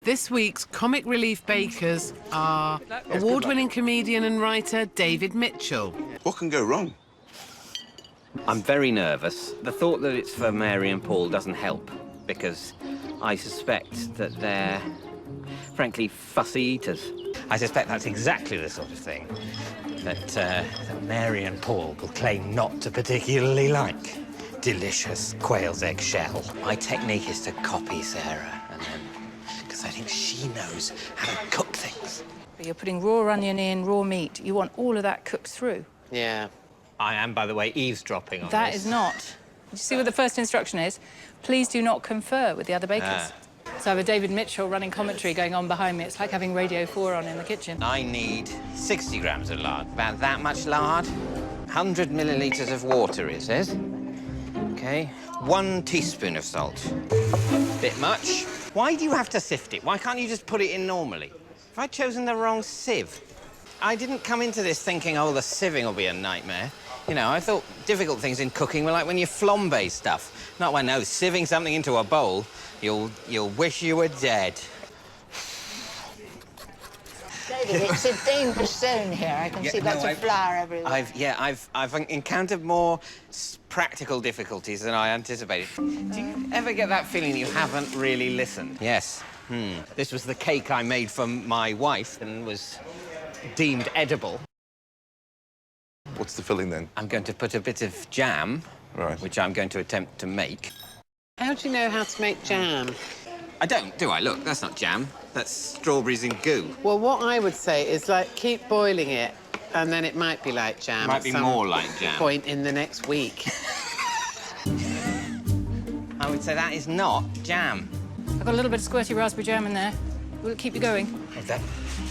This week's comic relief bakers are award-winning comedian and writer David Mitchell. What can go wrong? I'm very nervous. The thought that it's for Mary and Paul doesn't help, because I suspect that they're, frankly, fussy eaters. I suspect that's exactly the sort of thing that Mary and Paul will claim not to particularly like. Delicious quail's egg shell. My technique is to copy Sarah, and then, because I think she knows how to cook things. But you're putting raw onion in, raw meat. You want all of that cooked through. Yeah. I am, by the way, eavesdropping on That this. is not. Did you see what the first instruction is? Please do not confer with the other bakers. So I have a David Mitchell running commentary going on behind me. It's like having Radio 4 on in the kitchen. I need 60 grams of lard. About that much lard. 100 millilitres of water, it says. OK. 1 teaspoon of salt. Bit much. Why do you have to sift it? Why can't you just put it in normally? Have I chosen the wrong sieve? I didn't come into this thinking, oh, the sieving will be a nightmare. You know, I thought difficult things in cooking were like when you flambe stuff. Not when, no, sieving something into a bowl, you'll wish you were dead. David, it's a dangerous zone here. I can see lots of flour everywhere. I've encountered more practical difficulties than I anticipated. Do you ever get that feeling you haven't really listened? Yes. This was the cake I made for my wife and was deemed edible. What's the filling then? I'm going to put a bit of jam, Right. which I'm going to attempt to make. How do you know how to make jam? I don't, do I? Look, that's not jam. That's strawberries and goo. Well, what I would say is, like, keep boiling it, and then it might be like jam. Might at be some more like jam. point in the next week. I would say that is not jam. I've got a little bit of squirty raspberry jam in there. Will it keep you going? Oh,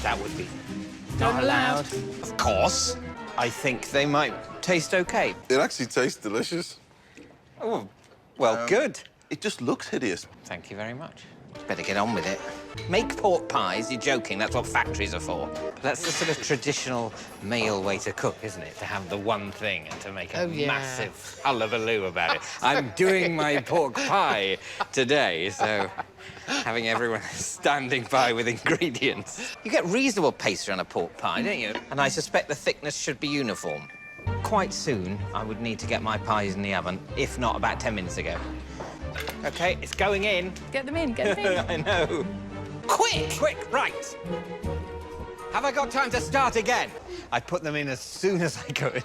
that would be Not allowed. Of course. I think they might taste OK. It actually tastes delicious. Oh, well, good. It just looks hideous. Thank you very much. Better get on with it. Make pork pies, you're joking, that's what factories are for. But that's the sort of traditional male way to cook, isn't it? To have the one thing and to make a massive hullabaloo about it. I'm doing my pork pie today, so having everyone standing by with ingredients. You get reasonable pastry on a pork pie, don't you? And I suspect the thickness should be uniform. Quite soon, I would need to get my pies in the oven, if not about 10 minutes ago. OK, it's going in. Get them in, get them in. I know. Quick, right. Have I got time to start again? I put them in as soon as I could.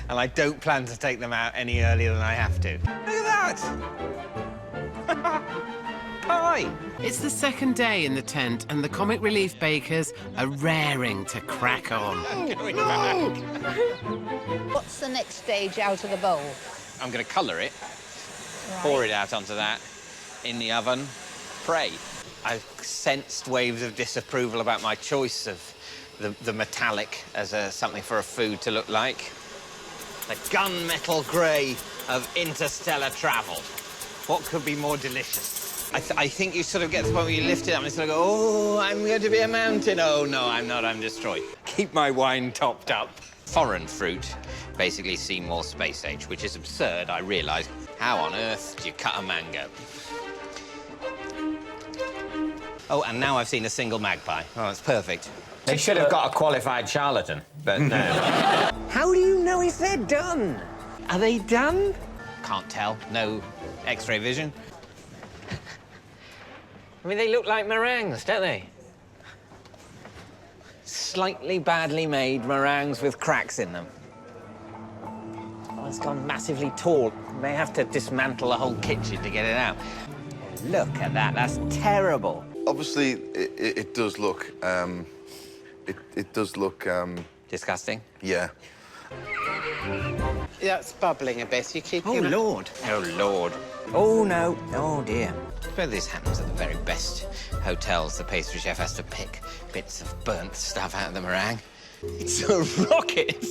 And I don't plan to take them out any earlier than I have to. Look at that! Pie! It's the second day in the tent, and the comic relief bakers are raring to crack on. What's the next stage out of the bowl? I'm going to colour it, pour it out onto that, in the oven, pray. I've sensed waves of disapproval about my choice of the metallic as something for a food to look like. The gunmetal grey of interstellar travel. What could be more delicious? I think you sort of get to the point where you lift it up and it's sort of go, oh, I'm going to be a mountain. Oh, no, I'm not, I'm destroyed. Keep my wine topped up. Foreign fruit basically seem more space age, which is absurd, I realise. How on earth do you cut a mango? Oh, and now I've seen a single magpie. Oh, that's perfect. They should have got a qualified charlatan, but no. How do you know if they're done? Are they done? Can't tell. No X-ray vision. I mean, they look like meringues, don't they? Slightly badly made meringues with cracks in them. Oh, it's gone massively tall. May have to dismantle the whole kitchen to get it out. Look at that. That's terrible. Obviously, it does look, it does look, Disgusting. yeah. That's bubbling a bit. You keep. Oh, Lord. Oh, Lord. Oh, no. Oh, dear. I suppose this happens at the very best hotels. The pastry chef has to pick bits of burnt stuff out of the meringue. It's a rocket.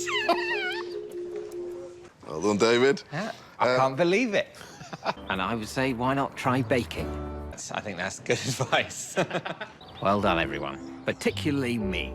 Well done, David. Yeah, I can't believe it. And I would say, why not try baking? I think that's good advice. Well done, everyone. Particularly me.